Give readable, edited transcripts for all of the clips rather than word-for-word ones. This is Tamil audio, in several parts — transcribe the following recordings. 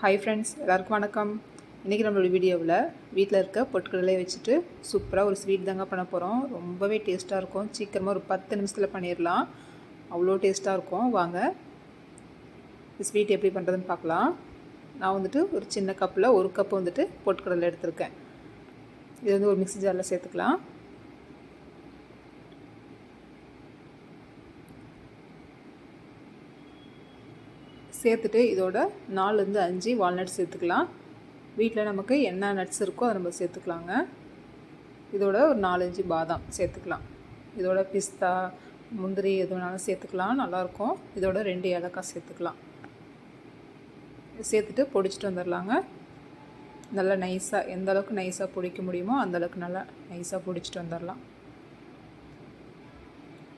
ஹாய் ஃப்ரெண்ட்ஸ், எல்லாருக்கும் வணக்கம். இன்றைக்கி நம்மளோட வீடியோவில் வீட்டில் இருக்க பொட்டுக்கடலையை வச்சுட்டு சூப்பராக ஒரு ஸ்வீட் தாங்க பண்ண போகிறோம். ரொம்பவே டேஸ்ட்டாக இருக்கும். சீக்கிரமாக ஒரு 10 நிமிஷத்தில் பண்ணிடலாம். அவ்வளோ டேஸ்ட்டாக இருக்கும். வாங்க இந்த ஸ்வீட் எப்படி பண்ணுறதுன்னு பார்க்கலாம். நான் வந்துட்டு ஒரு சின்ன கப்பில் ஒரு கப்பு வந்துட்டு பொட்டுக்கடலை எடுத்திருக்கேன். இது வந்து ஒரு மிக்ஸி ஜாரில் சேர்த்துக்கலாம். சேர்த்துட்டு இதோட 4லேருந்து 5 வால்நட்ஸ் சேர்த்துக்கலாம். வீட்டில் நமக்கு என்ன நட்ஸ் இருக்கோ அதை நம்ம சேர்த்துக்கலாங்க. இதோட ஒரு 4-5 பாதாம் சேர்த்துக்கலாம். இதோட பிஸ்தா, முந்திரி எது வேணாலும் சேர்த்துக்கலாம், நல்லாயிருக்கும். இதோட 2 ஏலக்காய் சேர்த்துக்கலாம். சேர்த்துட்டு பொடிச்சிட்டு வந்துடலாங்க. நல்லா நைஸாக, எந்த அளவுக்கு நைஸாக பொடிக்க முடியுமோ அந்தளவுக்கு நல்லா நைஸாக பொடிச்சிட்டு வந்துடலாம்.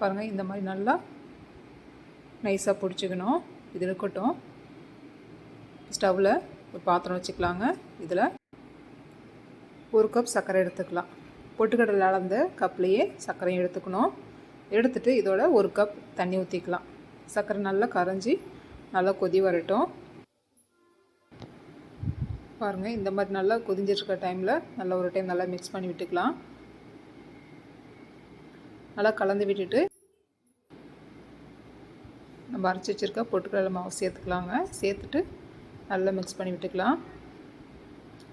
பாருங்கள், இந்த மாதிரி நல்லா நைஸாக பொடிச்சிக்கணும். இது இருக்கட்டும். ஸ்டவ்வில் ஒரு பாத்திரம் வச்சுக்கலாங்க. இதில் 1 கப் சர்க்கரை எடுத்துக்கலாம். பொட்டுக்கடலை அளந்த கப்லேயே சர்க்கரையும் எடுத்துக்கணும். எடுத்துகிட்டு இதோட 1 கப் தண்ணி ஊற்றிக்கலாம். சர்க்கரை நல்லா கரைஞ்சி நல்லா கொதி வரட்டும். பாருங்கள், இந்த மாதிரி நல்லா கொதிஞ்சிருக்க டைமில் நல்லா ஒரு டைம் நல்லா மிக்ஸ் பண்ணி விட்டுக்கலாம். நல்லா கலந்து விட்டுட்டு நம்ம அரைச்சி வச்சுருக்க பொட்டுக்கடலை மாவு சேர்த்துக்கலாங்க. சேர்த்துட்டு நல்லா மிக்ஸ் பண்ணி விட்டுக்கலாம்.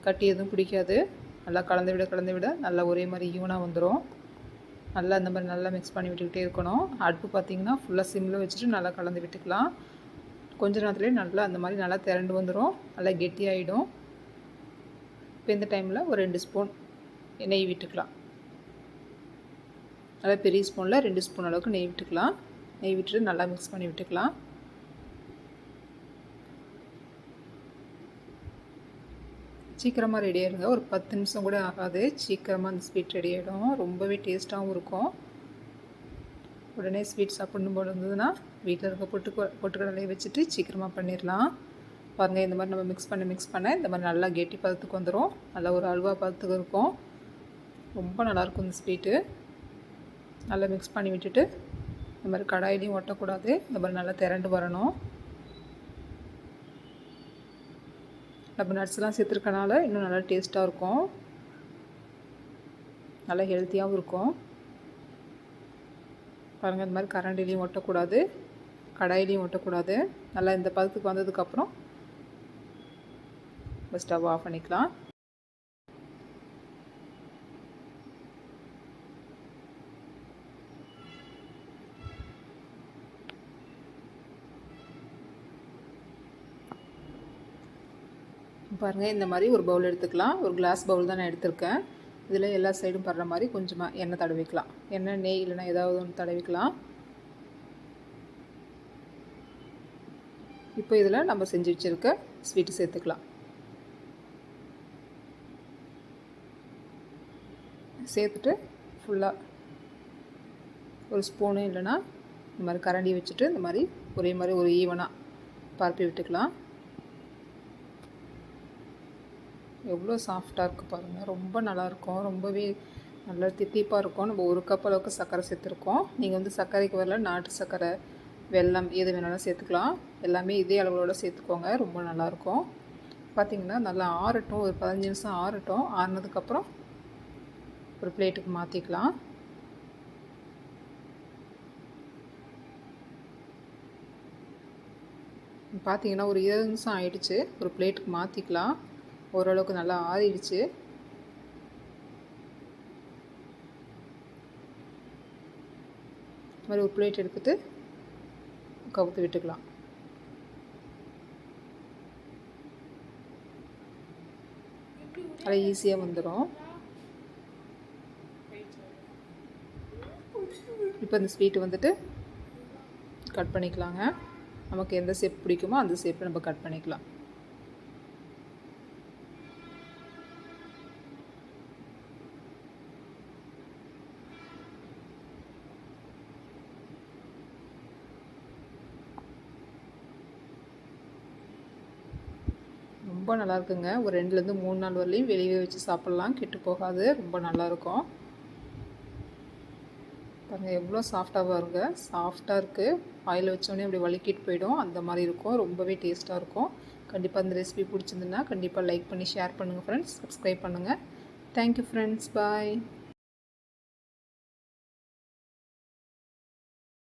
கட்டி எதுவும் பிடிக்காது. நல்லா கலந்து விட நல்லா ஒரே மாதிரி ஈவனாக வந்துடும். நல்லா இந்த மாதிரி நல்லா மிக்ஸ் பண்ணி விட்டுக்கிட்டே இருக்கணும். அடுப்பு பார்த்திங்கன்னா ஃபுல்லாக சிம்மில் வச்சுட்டு நல்லா கலந்து விட்டுக்கலாம். கொஞ்ச நேரத்துலேயே நல்லா அந்த மாதிரி நல்லா திரண்டு வந்துடும். நல்லா கெட்டியாகிடும். இப்போ இந்த டைமில் ஒரு 2 ஸ்பூன் நெய் விட்டுக்கலாம். நல்லா பெரிய ஸ்பூனில் 2 ஸ்பூன் அளவுக்கு நெய் விட்டுக்கலாம். நெய் விட்டுட்டு நல்லா மிக்ஸ் பண்ணி விட்டுக்கலாம். சீக்கிரமாக ரெடி ஆகிடுங்க. ஒரு 10 நிமிஷம் கூட ஆகாது. சீக்கிரமாக அந்த ஸ்வீட் ரெடி ஆகிடும். ரொம்பவே டேஸ்ட்டாகவும் இருக்கும். உடனே ஸ்வீட் சாப்பிடணும் போல இருந்ததுன்னா வீட்டில் இருக்க பொட்டுக்கடலையை வச்சுட்டு சீக்கிரமாக பண்ணிடலாம். பாருங்கள், இந்த மாதிரி நம்ம மிக்ஸ் பண்ண இந்த மாதிரி நல்லா கெட்டி பதத்துக்கு வந்துடும். நல்லா ஒரு அல்வா பதத்துக்கு இருக்கும். ரொம்ப நல்லாயிருக்கும் இந்த ஸ்வீட்டு. நல்லா மிக்ஸ் பண்ணி விட்டுட்டு இந்த மாதிரி கடாயிலையும் ஒட்டக்கூடாது. இந்த மாதிரி நல்லா திரண்டு வரணும். நம்ம நட்ஸ்லாம் சேர்த்துருக்கனால இன்னும் நல்லா டேஸ்ட்டாக இருக்கும். நல்லா ஹெல்த்தியாகவும் இருக்கும். பாருங்கள், இந்த மாதிரி கரண்டிலையும் ஒட்டக்கூடாது, கடாயிலையும் ஒட்டக்கூடாது. நல்லா இந்த பதத்துக்கு வந்ததுக்கப்புறம் ஸ்டவ் ஆஃப் பண்ணிக்கலாம். பாருங்கள், இந்த மாதிரி ஒரு பவுல் எடுத்துக்கலாம். ஒரு கிளாஸ் பவுல் தான் நான் எடுத்திருக்கேன். இதில் எல்லா சைடும் படுற மாதிரி கொஞ்சமாக எண்ணெய் தடவிக்கலாம். எண்ணெய், நெய் இல்லைன்னா ஏதாவது ஒன்று தடவிக்கலாம். இப்போ இதில் நம்ம செஞ்சு வச்சுருக்க ஸ்வீட்டு சேர்த்துக்கலாம். சேர்த்துட்டு ஃபுல்லாக ஒரு ஸ்பூனு இல்லைன்னா இந்த மாதிரி கரண்டி வச்சுட்டு இந்த மாதிரி ஒரே மாதிரி ஒரு ஈவனாக பரப்பி விட்டுக்கலாம். எவ்வளோ சாஃப்டாக இருக்குது பாருங்கள். ரொம்ப நல்லாயிருக்கும். ரொம்பவே நல்லா தித்திப்பாக இருக்கும். நம்ம 1 கப் அளவுக்கு சர்க்கரை சேர்த்துருக்கோம். நீங்கள் வந்து சர்க்கரைக்கு வரல நாட்டு சர்க்கரை, வெல்லம் எது வேணாலும் சேர்த்துக்கலாம். எல்லாமே இதே அளவுகளோட சேர்த்துக்கோங்க. ரொம்ப நல்லாயிருக்கும். பார்த்திங்கன்னா நல்லா ஆறட்டும். ஒரு 15 நிமிஷம் ஆறட்டும். ஆறினதுக்கப்புறம் ஒரு பிளேட்டுக்கு மாற்றிக்கலாம். பார்த்திங்கன்னா ஒரு 20 நிமிஷம் ஆயிடுச்சு. ஒரு பிளேட்டுக்கு மாற்றிக்கலாம். ஓரளவுக்கு நல்லா ஆறிடுச்சு. மாதிரி ஒரு பிளேட் எடுத்துகிட்டு கவுத்து விட்டுக்கலாம். அது ஈஸியாக வந்துடும். இப்போ இந்த ஸ்வீட்டு வந்துட்டு கட் பண்ணிக்கலாங்க. நமக்கு எந்த ஷேப் பிடிக்குமோ அந்த ஷேப்பில் நம்ம கட் பண்ணிக்கலாம். ரொம்ப நல்லாயிருக்குங்க. ஒரு 2லேருந்து 3 நாள் வரலையும் வெளியே வச்சு சாப்பிட்லாம். கெட்டு போகாது. ரொம்ப நல்லாயிருக்கும். பாருங்கள் எவ்வளோ சாஃப்டாக பாருங்க, சாஃப்டாக இருக்குது. ஆயில் வச்சோடனே அப்படி வலிக்கிட்டு போயிடும், அந்த மாதிரி இருக்கும். ரொம்பவே டேஸ்ட்டாக இருக்கும். கண்டிப்பாக இந்த ரெசிபி பிடிச்சிருந்துன்னா கண்டிப்பாக லைக் பண்ணி ஷேர் பண்ணுங்கள் ஃப்ரெண்ட்ஸ். சப்ஸ்கிரைப் பண்ணுங்கள். Thank you friends. பாய்.